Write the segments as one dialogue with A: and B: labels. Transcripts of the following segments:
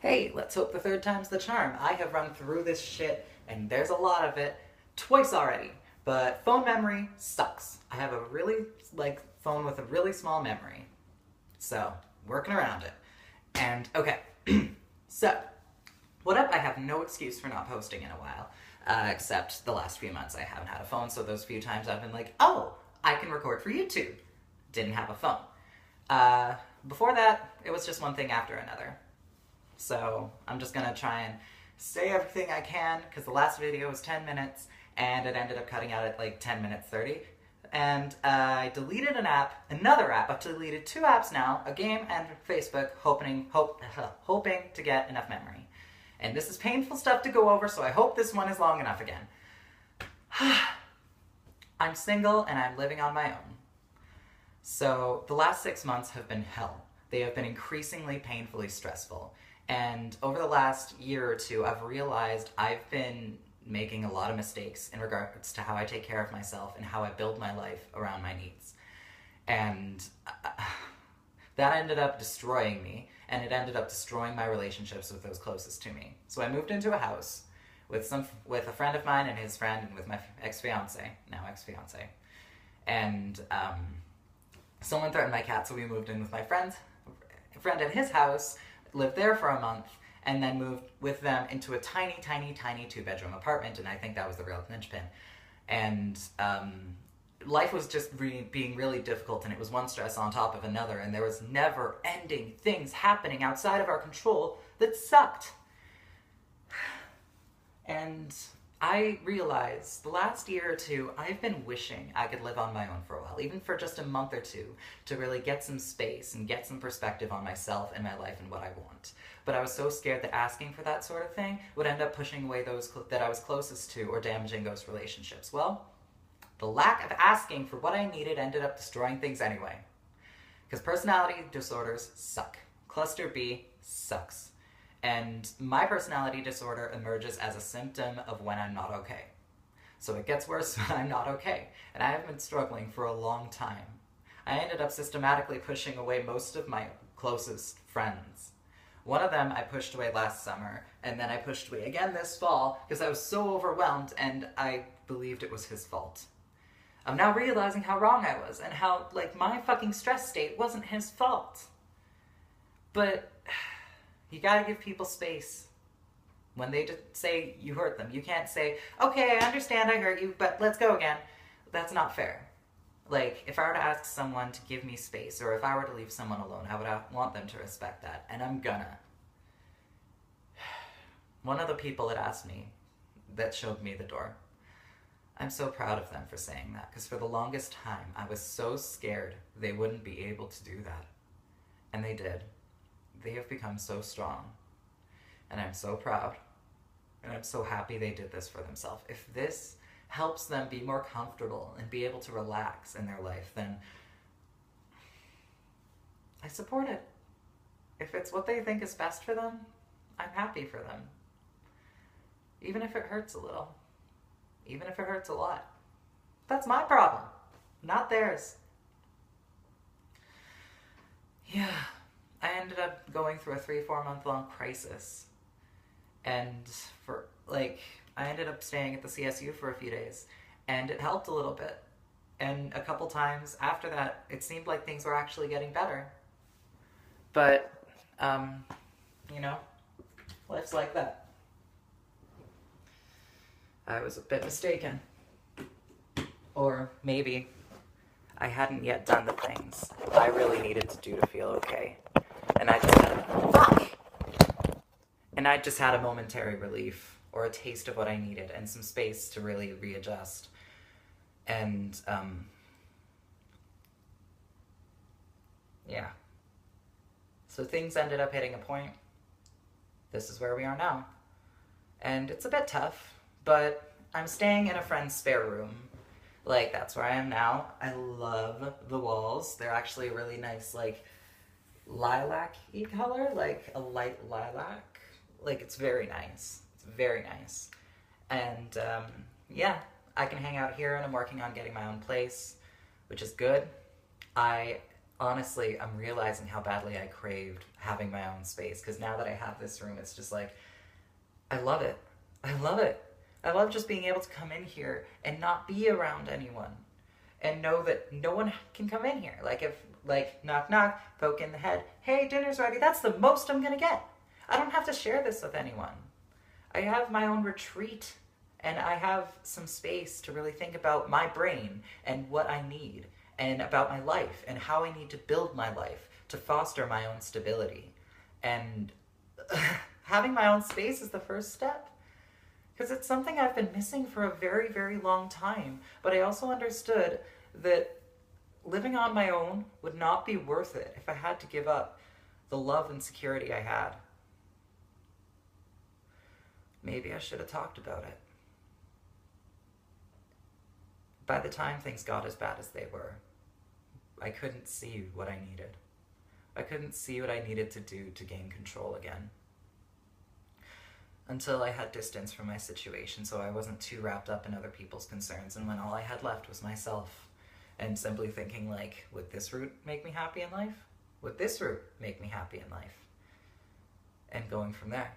A: Hey, let's hope the third time's the charm. I have run through this shit, and there's a lot of it, twice already. But phone memory sucks. I have a really, phone with a really small memory. So, working around it. And, okay. So, what up? I have no excuse for not posting in a while. Except the last few months I haven't had a phone, so those few times I've been like, oh, I can record for YouTube. Didn't have a phone. Before that, it was just one thing after another. So I'm just gonna try and say everything I can, because the last video was 10 minutes, and it ended up cutting out at like 10 minutes 30. And I deleted another app. I've deleted two apps now, a game and Facebook, hoping to get enough memory. And this is painful stuff to go over, so I hope this one is long enough again. I'm single and I'm living on my own. So the last 6 months have been hell. They have been increasingly painfully stressful. And over the last year or two, I've realized I've been making a lot of mistakes in regards to how I take care of myself and how I build my life around my needs. And that ended up destroying me, and it ended up destroying my relationships with those closest to me. So I moved into a house with a friend of mine and his friend, and with my now ex-fiance. And someone threatened my cat, so we moved in with my friend at his house, lived there for a month, and then moved with them into a tiny, tiny, tiny 2-bedroom apartment, and I think that was the real linchpin. And life was just being really difficult, and it was one stress on top of another, and there was never-ending things happening outside of our control that sucked. And I realized the last year or two, I've been wishing I could live on my own for a while, even for just a month or two, to really get some space and get some perspective on myself and my life and what I want. But I was so scared that asking for that sort of thing would end up pushing away those that I was closest to or damaging those relationships. Well, the lack of asking for what I needed ended up destroying things anyway. Because personality disorders suck. Cluster B sucks. And my personality disorder emerges as a symptom of when I'm not okay. So it gets worse when I'm not okay. And I have been struggling for a long time. I ended up systematically pushing away most of my closest friends. One of them I pushed away last summer, and then I pushed away again this fall because I was so overwhelmed and I believed it was his fault. I'm now realizing how wrong I was and how, my fucking stress state wasn't his fault. But you gotta give people space when they just say you hurt them. You can't say, okay, I understand I hurt you, but let's go again. That's not fair. If I were to ask someone to give me space, or if I were to leave someone alone, I would want them to respect that, and I'm gonna. One of the people that asked me, that showed me the door, I'm so proud of them for saying that, because for the longest time, I was so scared they wouldn't be able to do that. And they did. They have become so strong. And I'm so proud. And I'm so happy they did this for themselves. If this helps them be more comfortable and be able to relax in their life, then I support it. If it's what they think is best for them, I'm happy for them. Even if it hurts a little. Even if it hurts a lot. That's my problem, not theirs. Yeah, I ended up going through a 3-4 month long crisis. And I ended up staying at the CSU for a few days, and it helped a little bit. And a couple times after that, it seemed like things were actually getting better. But, life's like that. I was a bit mistaken. Or maybe I hadn't yet done the things I really needed to do to feel okay. And I just had a momentary relief, or a taste of what I needed, and some space to really readjust. And, yeah. So things ended up hitting a point. This is where we are now. And it's a bit tough, but I'm staying in a friend's spare room. That's where I am now. I love the walls. They're actually a really nice, lilac-y color, a light lilac. It's very nice. It's very nice. And, yeah, I can hang out here, and I'm working on getting my own place, which is good. I honestly, I'm realizing how badly I craved having my own space, because now that I have this room, it's just like, I love it. I love it. I love just being able to come in here and not be around anyone and know that no one can come in here. Like, if, like, knock, knock, poke in the head, hey, dinner's ready, that's the most I'm gonna get. I don't have to share this with anyone. I have my own retreat, and I have some space to really think about my brain and what I need, and about my life and how I need to build my life to foster my own stability. And having my own space is the first step, because it's something I've been missing for a very, very long time. But I also understood that living on my own would not be worth it if I had to give up the love and security I had. Maybe I should have talked about it. By the time things got as bad as they were, I couldn't see what I needed. I couldn't see what I needed to do to gain control again. Until I had distance from my situation, so I wasn't too wrapped up in other people's concerns, and when all I had left was myself, and simply thinking, like, would this route make me happy in life? Would this route make me happy in life? And going from there.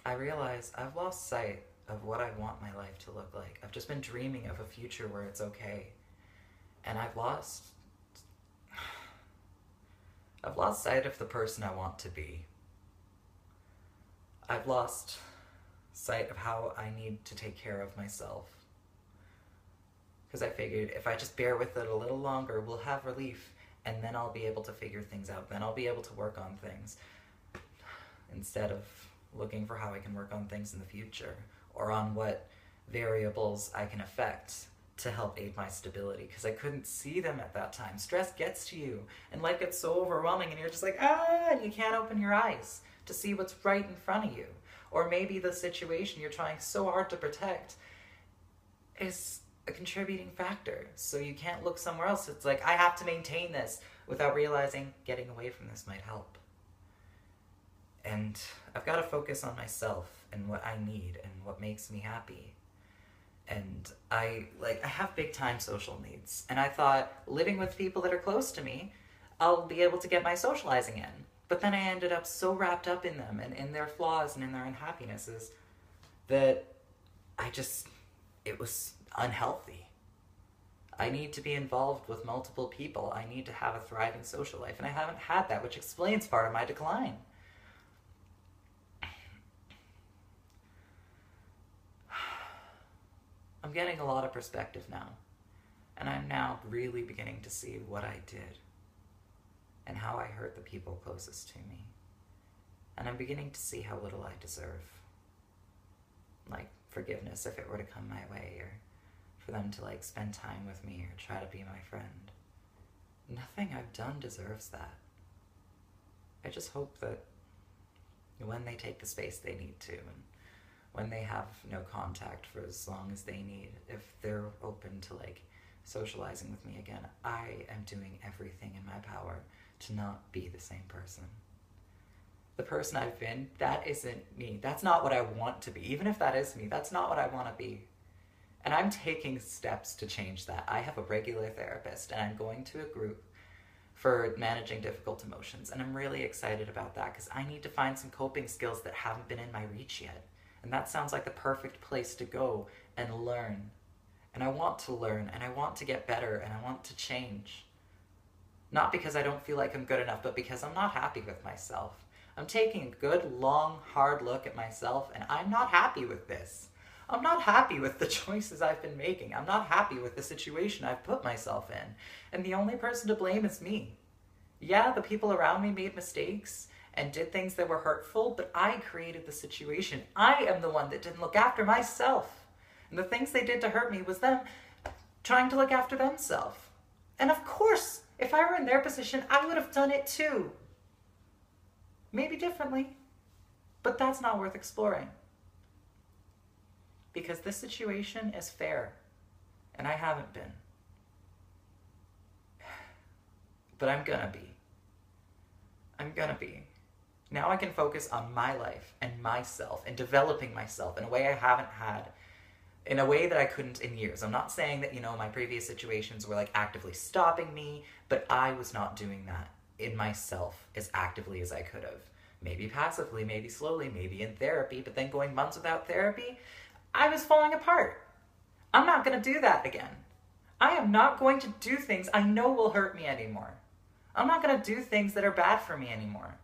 A: I realize I've lost sight of what I want my life to look like. I've just been dreaming of a future where it's okay. And I've lost sight of the person I want to be. I've lost sight of how I need to take care of myself. Because I figured if I just bear with it a little longer, we'll have relief, and then I'll be able to figure things out. Then I'll be able to work on things, instead of looking for how I can work on things in the future, or on what variables I can affect to help aid my stability, because I couldn't see them at that time. Stress gets to you, and life gets so overwhelming, and you're just like, and you can't open your eyes to see what's right in front of you. Or maybe the situation you're trying so hard to protect is a contributing factor, so you can't look somewhere else. It's like, I have to maintain this, without realizing getting away from this might help. And I've got to focus on myself and what I need and what makes me happy. And I have big time social needs, and I thought living with people that are close to me, I'll be able to get my socializing in. But then I ended up so wrapped up in them and in their flaws and in their unhappinesses that it was unhealthy. I need to be involved with multiple people. I need to have a thriving social life, and I haven't had that, which explains part of my decline. I'm getting a lot of perspective now, and I'm now really beginning to see what I did and how I hurt the people closest to me. And I'm beginning to see how little I deserve. Like, forgiveness if it were to come my way, or for them to, like, spend time with me or try to be my friend. Nothing I've done deserves that. I just hope that when they take the space they need to, and when they have no contact for as long as they need, if they're open to, like, socializing with me again, I am doing everything in my power to not be the same person. The person I've been, that isn't me. That's not what I want to be. Even if that is me, that's not what I want to be. And I'm taking steps to change that. I have a regular therapist, and I'm going to a group for managing difficult emotions. And I'm really excited about that, because I need to find some coping skills that haven't been in my reach yet. And that sounds like the perfect place to go and learn. And I want to learn, and I want to get better, and I want to change. Not because I don't feel like I'm good enough, but because I'm not happy with myself. I'm taking a good, long, hard look at myself, and I'm not happy with this. I'm not happy with the choices I've been making. I'm not happy with the situation I've put myself in. And the only person to blame is me. Yeah, the people around me made mistakes and did things that were hurtful, but I created the situation. I am the one that didn't look after myself. And the things they did to hurt me was them trying to look after themselves. And of course, if I were in their position, I would have done it too. Maybe differently, but that's not worth exploring. Because this situation is fair, and I haven't been. But I'm gonna be. I'm gonna be. Now I can focus on my life and myself and developing myself in a way I haven't had in a way that I couldn't in years. I'm not saying that, my previous situations were like actively stopping me, but I was not doing that in myself as actively as I could have. Maybe passively, maybe slowly, maybe in therapy, but then going months without therapy, I was falling apart. I'm not going to do that again. I am not going to do things I know will hurt me anymore. I'm not going to do things that are bad for me anymore.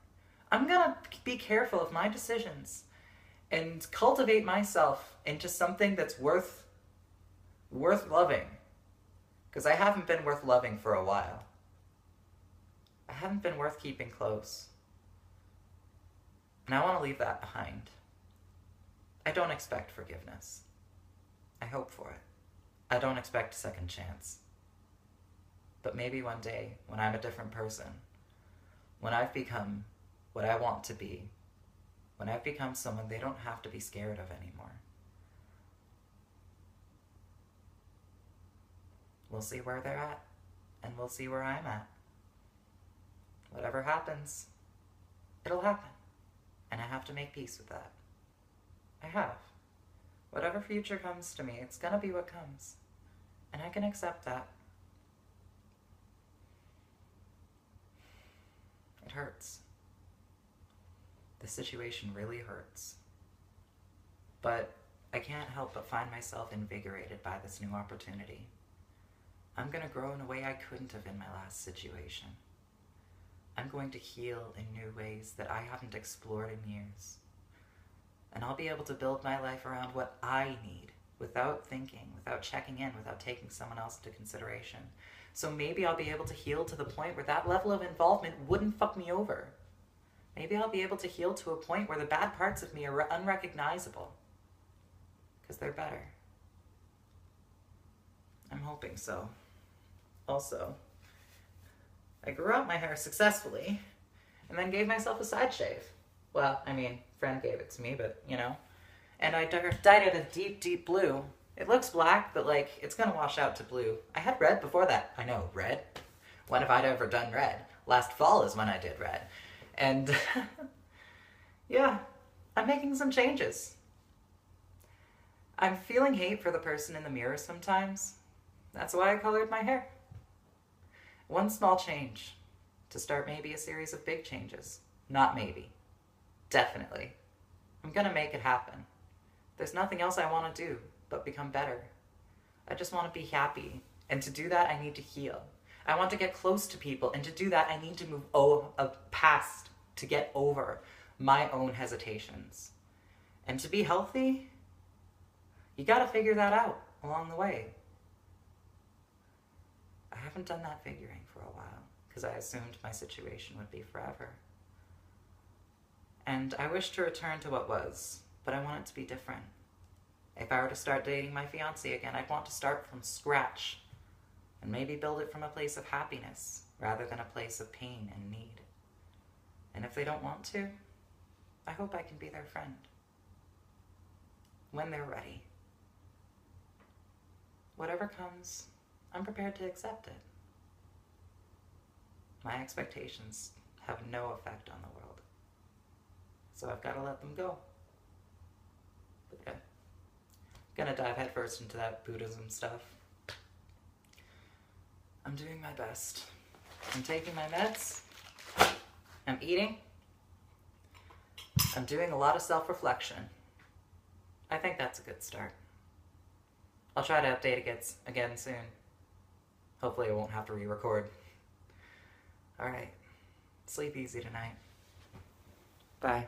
A: I'm going to be careful of my decisions and cultivate myself into something that's worth loving. Because I haven't been worth loving for a while. I haven't been worth keeping close. And I want to leave that behind. I don't expect forgiveness. I hope for it. I don't expect a second chance. But maybe one day, when I'm a different person, when I've become what I want to be, when I've become someone they don't have to be scared of anymore, we'll see where they're at, and we'll see where I'm at. Whatever happens, it'll happen. And I have to make peace with that. I have. Whatever future comes to me, it's gonna be what comes. And I can accept that. It hurts. The situation really hurts. But I can't help but find myself invigorated by this new opportunity. I'm gonna grow in a way I couldn't have in my last situation. I'm going to heal in new ways that I haven't explored in years. And I'll be able to build my life around what I need, without thinking, without checking in, without taking someone else into consideration. So maybe I'll be able to heal to the point where that level of involvement wouldn't fuck me over. Maybe I'll be able to heal to a point where the bad parts of me are unrecognizable. Because they're better. I'm hoping so. Also, I grew out my hair successfully, and then gave myself a side shave. Well, friend gave it to me, but, And I dyed it a deep, deep blue. It looks black, but, it's gonna wash out to blue. I had red before that. I know, red? When have I ever done red? Last fall is when I did red. And, yeah, I'm making some changes. I'm feeling hate for the person in the mirror sometimes. That's why I colored my hair. One small change to start maybe a series of big changes. Not maybe. Definitely. I'm gonna make it happen. There's nothing else I want to do but become better. I just want to be happy. And to do that, I need to heal. I want to get close to people. And to do that, I need to move past, to get over my own hesitations. And to be healthy, you gotta figure that out along the way. I haven't done that figuring for a while, because I assumed my situation would be forever. And I wish to return to what was, but I want it to be different. If I were to start dating my fiancé again, I'd want to start from scratch, and maybe build it from a place of happiness, rather than a place of pain and need. And if they don't want to, I hope I can be their friend. When they're ready. Whatever comes, I'm prepared to accept it. My expectations have no effect on the world. So I've got to let them go. But yeah, I'm gonna dive headfirst into that Buddhism stuff. I'm doing my best. I'm taking my meds. I'm eating. I'm doing a lot of self-reflection. I think that's a good start. I'll try to update it again soon. Hopefully I won't have to re-record. Alright. Sleep easy tonight. Bye.